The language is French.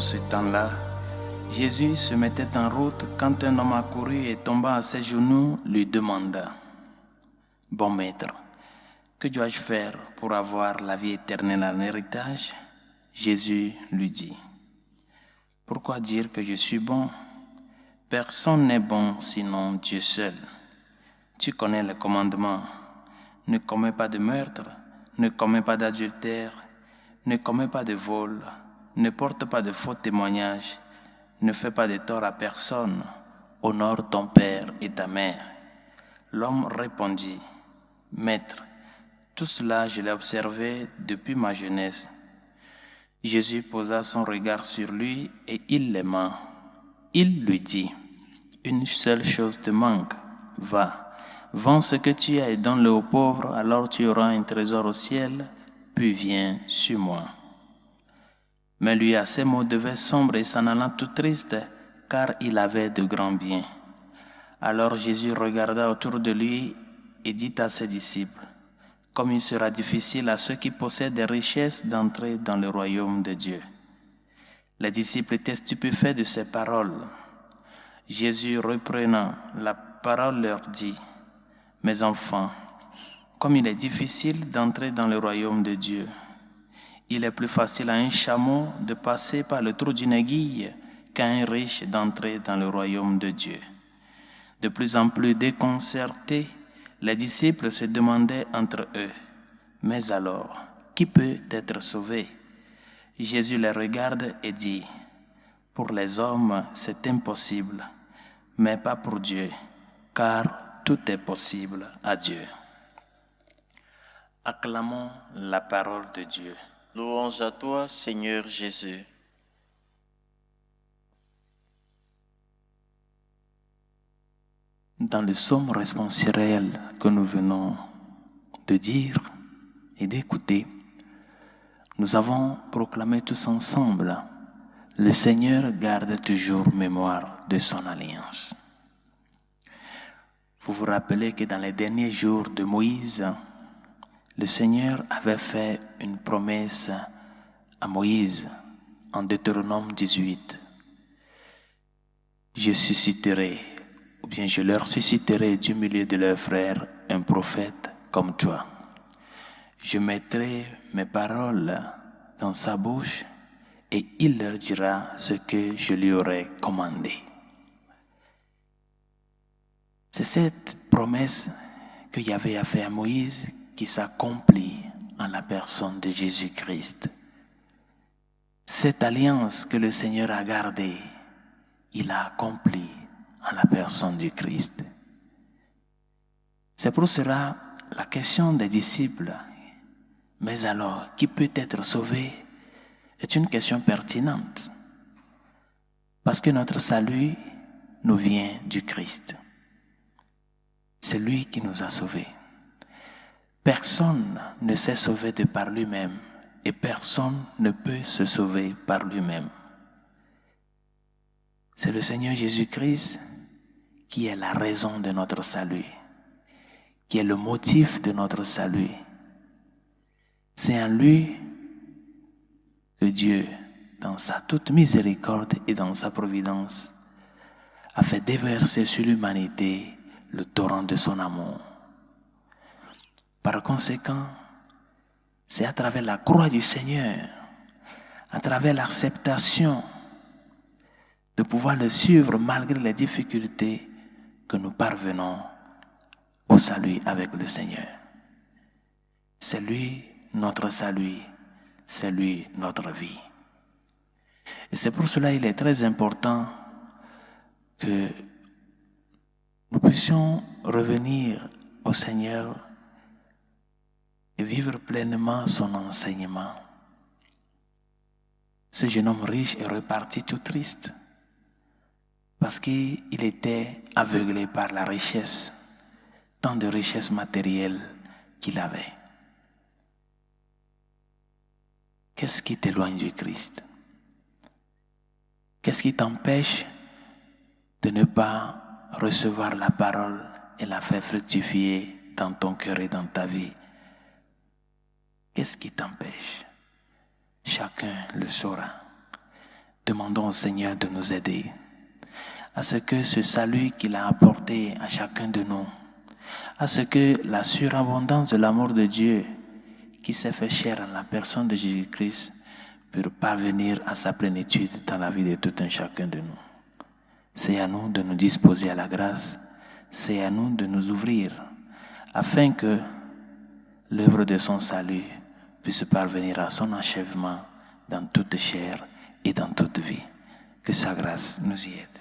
ce temps-là, Jésus se mettait en route quand un homme accourut et tombant à ses genoux lui demanda: « Bon maître, que dois-je faire pour avoir la vie éternelle en héritage ?» Jésus lui dit: « Pourquoi dire que je suis bon? Personne n'est bon sinon Dieu seul. Tu connais les commandements. Ne commets pas de meurtre, ne commets pas d'adultère, ne commets pas de vol, ne porte pas de faux témoignages, ne fais pas de tort à personne, honore ton père et ta mère. » L'homme répondit: « Maître, tout cela je l'ai observé depuis ma jeunesse. » Jésus posa son regard sur lui et il l'aima. Il lui dit: « Une seule chose te manque. Va, vends ce que tu as et donne-le aux pauvres, alors tu auras un trésor au ciel, puis viens, suis-moi. » Mais lui, à ces mots, devait sombrer, s'en allant tout triste, car il avait de grands biens. Alors Jésus regarda autour de lui et dit à ses disciples: « Comme il sera difficile à ceux qui possèdent des richesses d'entrer dans le royaume de Dieu. » Les disciples étaient stupéfaits de ces paroles. Jésus, reprenant la parole, leur dit: « Mes enfants, comme il est difficile d'entrer dans le royaume de Dieu, il est plus facile à un chameau de passer par le trou d'une aiguille qu'à un riche d'entrer dans le royaume de Dieu. » De plus en plus déconcertés, les disciples se demandaient entre eux: « Mais alors, qui peut être sauvé ?» Jésus les regarde et dit: « Pour les hommes, c'est impossible, mais pas pour Dieu, car tout est possible à Dieu. » Acclamons la parole de Dieu. Louange à toi, Seigneur Jésus. Dans le psaume responsoriel que nous venons de dire et d'écouter, nous avons proclamé tous ensemble: le Seigneur garde toujours mémoire de son alliance. Vous vous rappelez que dans les derniers jours de Moïse, le Seigneur avait fait une promesse à Moïse en Deutéronome 18. « Je susciterai, ou bien je leur susciterai du milieu de leurs frères un prophète comme toi. Je mettrai mes paroles dans sa bouche et il leur dira ce que je lui aurai commandé. » C'est cette promesse que Yahvé a fait à Moïse qui s'accomplit en la personne de Jésus-Christ. Cette alliance que le Seigneur a gardée, il a accompli en la personne du Christ. C'est pour cela la question des disciples: « Mais alors, qui peut être sauvé ?» est une question pertinente. Parce que notre salut nous vient du Christ. C'est lui qui nous a sauvés. Personne ne s'est sauvé de par lui-même et personne ne peut se sauver par lui-même. C'est le Seigneur Jésus-Christ qui est la raison de notre salut, qui est le motif de notre salut. C'est en lui que Dieu, dans sa toute miséricorde et dans sa providence, a fait déverser sur l'humanité le torrent de son amour. Par conséquent, c'est à travers la croix du Seigneur, à travers l'acceptation de pouvoir le suivre malgré les difficultés, que nous parvenons au salut avec le Seigneur. C'est lui notre salut, c'est lui notre vie. Et c'est pour cela qu'il est très important que nous puissions revenir au Seigneur et vivre pleinement son enseignement. Ce jeune homme riche est reparti tout triste parce qu'il était aveuglé par la richesse, tant de richesses matérielles qu'il avait. Qu'est-ce qui t'éloigne du Christ? Qu'est-ce qui t'empêche de ne pas recevoir la parole et la faire fructifier dans ton cœur et dans ta vie? Qu'est-ce qui t'empêche? Chacun le saura. Demandons au Seigneur de nous aider à ce que ce salut qu'il a apporté à chacun de nous, à ce que la surabondance de l'amour de Dieu qui s'est fait chair en la personne de Jésus-Christ puisse parvenir à sa plénitude dans la vie de tout un chacun de nous. C'est à nous de nous disposer à la grâce, c'est à nous de nous ouvrir afin que l'œuvre de son salut puisse parvenir à son achèvement dans toute chair et dans toute vie. Que sa grâce nous y aide.